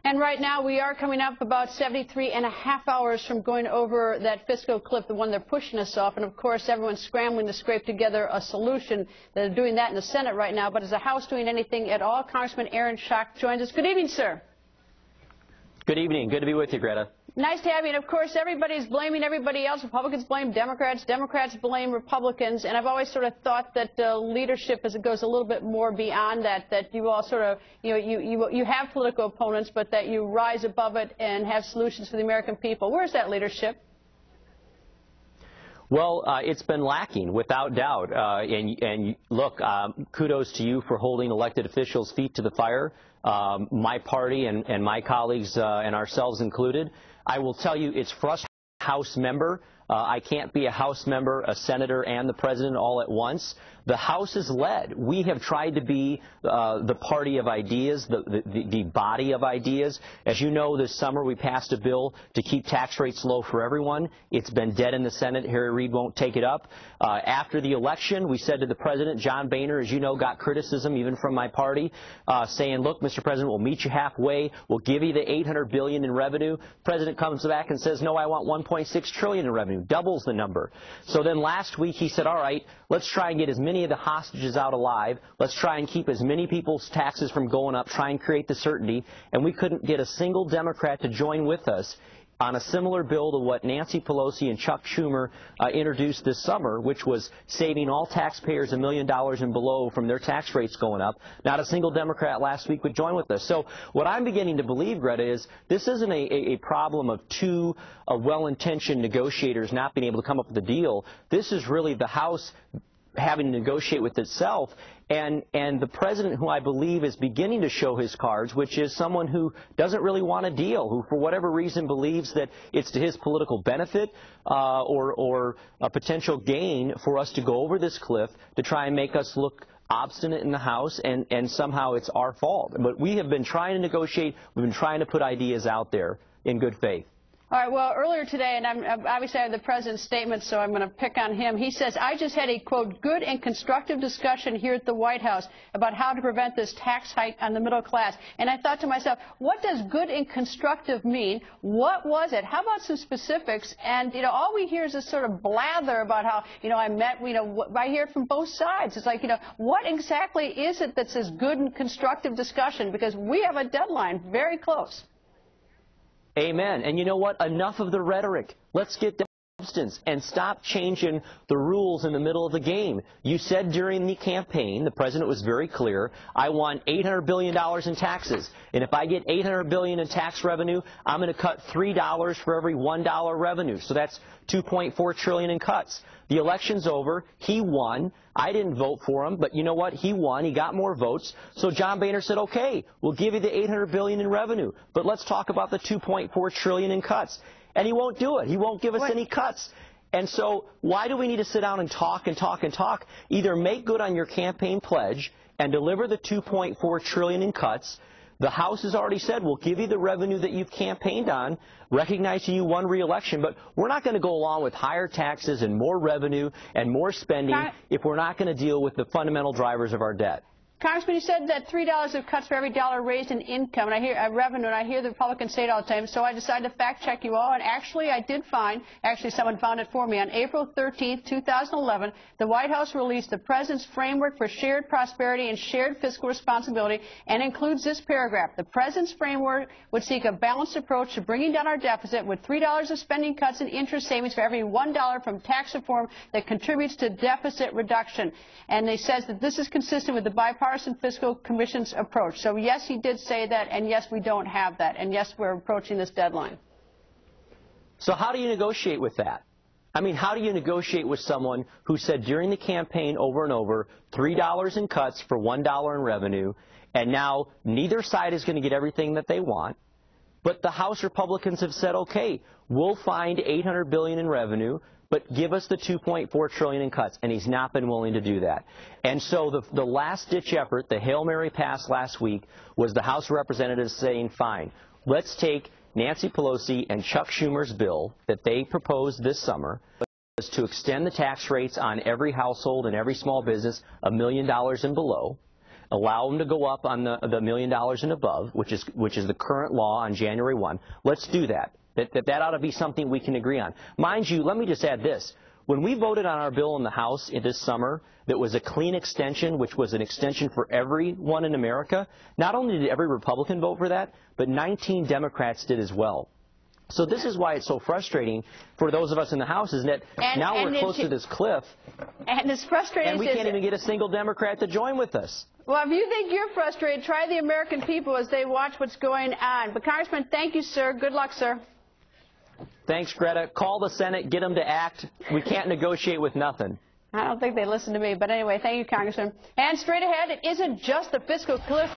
And right now we are coming up about 73 and a half hours from going over that fiscal cliff, the one they're pushing us off. And, of course, everyone's scrambling to scrape together a solution. They're doing that in the Senate right now. But is the House doing anything at all? Congressman Schock joins us. Good evening, sir. Good evening. Good to be with you, Greta. Nice to have you. And, of course, everybody's blaming everybody else. Republicans blame Democrats. Democrats blame Republicans. And I've always sort of thought that leadership, as it goes a little bit more beyond that, that you all sort of, you have political opponents, but that you rise above it and have solutions for the American people. Where's that leadership? Well, it's been lacking, without doubt. And look, kudos to you for holding elected officials' feet to the fire, my party and my colleagues and ourselves included. I will tell you, it's frustrating. House member. I can't be a House member, a senator, and the president all at once. The House is led. We have tried to be the party of ideas, the body of ideas. As you know, this summer we passed a bill to keep tax rates low for everyone. It's been dead in the Senate. Harry Reid won't take it up. After the election, we said to the president, John Boehner, as you know, got criticism even from my party, saying, look, Mr. President, we'll meet you halfway. We'll give you the $800 billion in revenue. President comes back and says, no, I want $1.6 trillion in revenue. Doubles the number. So then last week he said, all right, let's try and get as many of the hostages out alive. Let's try and keep as many people's taxes from going up, try and create the certainty. And we couldn't get a single Democrat to join with us on a similar bill to what Nancy Pelosi and Chuck Schumer introduced this summer, which was saving all taxpayers $1 million and below from their tax rates going up. Not a single Democrat last week would join with us. So what I'm beginning to believe, Greta, is this isn't a problem of two well-intentioned negotiators not being able to come up with a deal. This is really the House having to negotiate with itself, and the president, who I believe is beginning to show his cards, which is someone who doesn't really want a deal, who for whatever reason believes that it's to his political benefit or a potential gain for us to go over this cliff to try and make us look obstinate in the House, and somehow it's our fault. But we have been trying to negotiate. We've been trying to put ideas out there in good faith. All right, well, earlier today, and obviously I have the president's statement, so I'm going to pick on him. He says, I just had a, quote, good and constructive discussion here at the White House about how to prevent this tax hike on the middle class. And I thought to myself, what does good and constructive mean? What was it? How about some specifics? And, all we hear is this sort of blather about how, I met, I hear it from both sides. It's like, what exactly is it that says good and constructive discussion? Because we have a deadline very close. Amen. And you know what? Enough of the rhetoric. Let's get down to substance and stop changing the rules in the middle of the game. You said during the campaign, the president was very clear, I want $800 billion in taxes. And if I get $800 billion in tax revenue, I'm going to cut $3 for every $1 revenue. So that's $2.4 trillion in cuts. The election's over. He won. I didn't vote for him, but you know what? He won. He got more votes. So John Boehner said, okay, we'll give you the $800 billion in revenue, but let's talk about the $2.4 trillion in cuts. And he won't do it. He won't give us any cuts. And so why do we need to sit down and talk and talk and talk? Either make good on your campaign pledge and deliver the $2.4 trillion in cuts. The House has already said, we'll give you the revenue that you've campaigned on, recognizing you won re-election, but we're not going to go along with higher taxes and more revenue and more spending if we're not going to deal with the fundamental drivers of our debt. Congressman, you said that $3 of cuts for every dollar raised in income, and I hear revenue, and I hear the Republicans say it all the time. So I decided to fact check you all, and actually I did find, someone found it for me. On April 13th, 2011, the White House released the President's Framework for Shared Prosperity and Shared Fiscal Responsibility, and includes this paragraph. The President's framework would seek a balanced approach to bringing down our deficit with $3 of spending cuts and interest savings for every $1 from tax reform that contributes to deficit reduction. And it says that this is consistent with the Bipartisan Fiscal Commission's approach. So, yes, he did say that, and, yes, we don't have that, and, yes, we're approaching this deadline. So how do you negotiate with that? I mean, how do you negotiate with someone who said during the campaign over and over, $3 in cuts for $1 in revenue, and now neither side is going to get everything that they want, but the House Republicans have said, okay, we'll find $800 billion in revenue, but give us the $2.4 trillion in cuts, and he's not been willing to do that. And so the last-ditch effort, the Hail Mary pass last week, was the House of Representatives saying, fine, let's take Nancy Pelosi and Chuck Schumer's bill that they proposed this summer to extend the tax rates on every household and every small business $1 million and below. allow them to go up on the $1 million and above, which is the current law on January 1. Let's do that. That ought to be something we can agree on. Mind you, let me just add this. When we voted on our bill in the House this summer that was a clean extension, which was an extension for everyone in America, not only did every Republican vote for that, but 19 Democrats did as well. So this is why it's so frustrating for those of us in the House, is that now we're close to this cliff, and it's frustrating, and we can't even get a single Democrat to join with us. Well, if you think you're frustrated, try the American people as they watch what's going on. But, Congressman, thank you, sir. Good luck, sir. Thanks, Greta. Call the Senate. Get them to act. We can't negotiate with nothing. I don't think they listen to me. But anyway, thank you, Congressman. And straight ahead, it isn't just the fiscal cliff.